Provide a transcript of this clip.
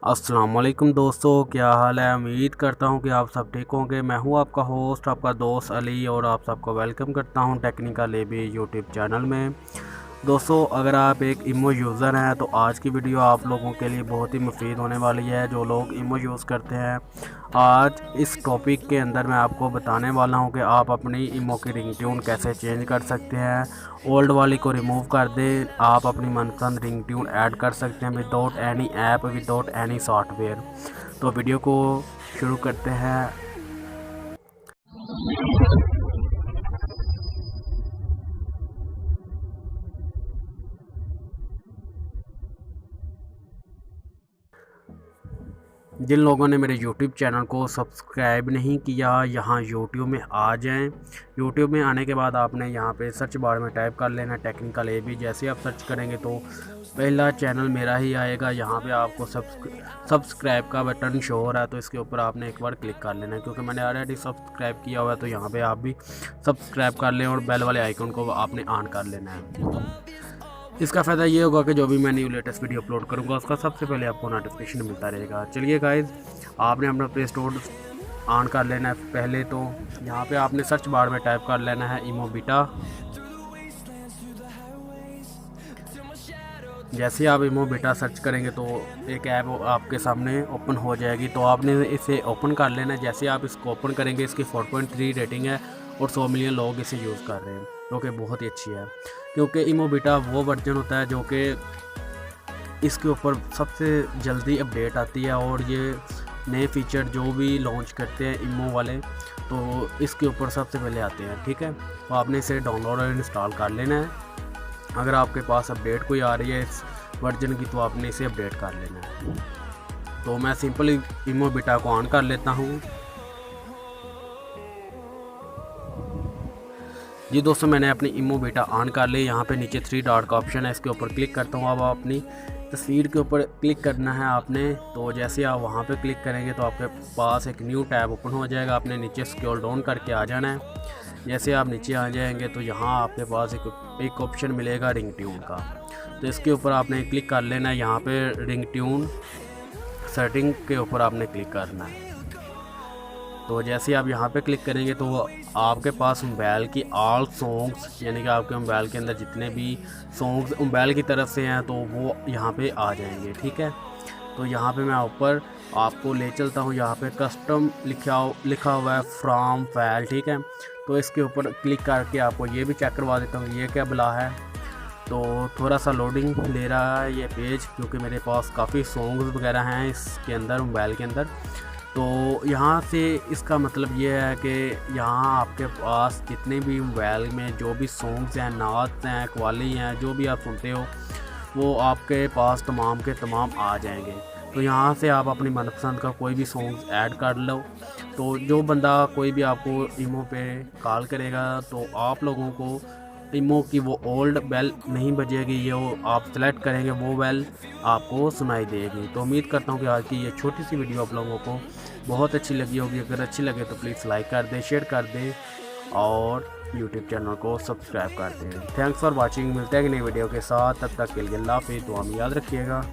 अस्सलाम वालेकुम दोस्तों, क्या हाल है। उम्मीद करता हूँ कि आप सब ठीक होंगे। मैं हूँ आपका होस्ट, आपका दोस्त अली, और आप सबको वेलकम करता हूँ टेक्निकल एबी यूट्यूब चैनल में। दोस्तों, अगर आप एक इमो यूज़र हैं तो आज की वीडियो आप लोगों के लिए बहुत ही मुफीद होने वाली है, जो लोग इमो यूज़ करते हैं। आज इस टॉपिक के अंदर मैं आपको बताने वाला हूं कि आप अपनी इमो की रिंगटोन कैसे चेंज कर सकते हैं। ओल्ड वाली को रिमूव कर दें, आप अपनी मनपसंद रिंगटोन ऐड कर सकते हैं without any app, without any software. तो वीडियो को शुरू करते हैं। जिन लोगों ने मेरे YouTube चैनल को सब्सक्राइब नहीं किया, यहाँ YouTube में आ जाएं। YouTube में आने के बाद आपने यहाँ पे सर्च बार में टाइप कर लेना टेक्निकल एबी। जैसे आप सर्च करेंगे तो पहला चैनल मेरा ही आएगा। यहाँ पे आपको सब्सक्राइब का बटन शो हो रहा है, तो इसके ऊपर आपने एक बार क्लिक कर लेना है, क्योंकि मैंने ऑलरेडी सब्सक्राइब किया हुआ है। तो यहाँ पर आप भी सब्सक्राइब कर लें और बेल वाले आइकन को आपने ऑन कर लेना है। इसका फ़ायदा ये होगा कि जो भी मैं न्यू लेटेस्ट वीडियो अपलोड करूँगा उसका सबसे पहले आपको नोटिफिकेशन मिलता रहेगा। चलिए गाइज़, आपने अपना प्ले स्टोर ऑन कर लेना है। पहले तो यहाँ पे आपने सर्च बार में टाइप कर लेना है इमो बीटा। जैसे आप इमो बीटा सर्च करेंगे तो एक ऐप आपके सामने ओपन हो जाएगी, तो आपने इसे ओपन कर लेना है। जैसे आप इसको ओपन करेंगे, इसकी 4.3 रेटिंग है और 100 मिलियन लोग इसे यूज़ कर रहे हैं, जो कि बहुत ही अच्छी है। क्योंकि इमो बीटा वो वर्जन होता है जो कि इसके ऊपर सबसे जल्दी अपडेट आती है, और ये नए फीचर जो भी लॉन्च करते हैं इमो वाले, तो इसके ऊपर सबसे पहले आते हैं। ठीक है, तो आपने इसे डाउनलोड और इंस्टॉल कर लेना है। अगर आपके पास अपडेट कोई आ रही है इस वर्जन की, तो आपने इसे अपडेट कर लेना है। तो मैं सिंपली इमो बीटा को ऑन कर लेता हूँ। जी दोस्तों, मैंने अपनी इमो बीटा ऑन कर ली। यहाँ पे नीचे 3 डॉट का ऑप्शन है, इसके ऊपर क्लिक करता हूँ। अब अपनी तस्वीर के ऊपर क्लिक करना है आपने। तो जैसे आप वहाँ पे क्लिक करेंगे तो आपके पास एक न्यू टैब ओपन हो जाएगा। आपने नीचे स्क्रॉल डाउन करके आ जाना है। जैसे आप नीचे आ जाएंगे तो यहाँ आपके पास एक ऑप्शन मिलेगा रिंगटोन का, तो इसके ऊपर आपने क्लिक कर लेना है। यहाँ पर रिंगटोन सेटिंग के ऊपर आपने क्लिक करना है। तो जैसे आप यहाँ पे क्लिक करेंगे तो आपके पास मोबाइल की ऑल सॉन्ग्स, यानी कि आपके मोबाइल के अंदर जितने भी सॉन्ग्स मोबाइल की तरफ से हैं तो वो यहाँ पे आ जाएंगे। ठीक है, तो यहाँ पे मैं ऊपर आपको ले चलता हूँ। यहाँ पे कस्टम लिखा हुआ है फ्रॉम फाइल। ठीक है, तो इसके ऊपर क्लिक करके आपको ये भी चेक करवा देता हूँ ये क्या बला है। तो थोड़ा सा लोडिंग ले रहा है ये पेज, क्योंकि मेरे पास काफ़ी सॉन्ग्स वगैरह हैं इसके अंदर, मोबाइल के अंदर। तो यहाँ से इसका मतलब ये है कि यहाँ आपके पास जितने भी मोबाइल में जो भी सॉन्ग्स हैं, नात हैं, कव्वाली हैं, जो भी आप सुनते हो वो आपके पास तमाम के तमाम आ जाएंगे। तो यहाँ से आप अपनी मनपसंद का कोई भी सॉन्ग्स ऐड कर लो। तो जो बंदा कोई भी आपको इमो पे कॉल करेगा तो आप लोगों को इमो की वो ओल्ड बेल नहीं बजेगी, ये वो आप सेलेक्ट करेंगे वो बेल आपको सुनाई देगी। तो उम्मीद करता हूँ कि आज की ये छोटी सी वीडियो आप लोगों को बहुत अच्छी लगी होगी। अगर अच्छी लगे तो प्लीज़ लाइक कर दें, शेयर कर दें और यूट्यूब चैनल को सब्सक्राइब कर दें। Thanks for watching. मिलते हैं नई वीडियो के साथ, तब तक के लिए अल्लाह हाफ़िज़। दुआ में याद रखिएगा।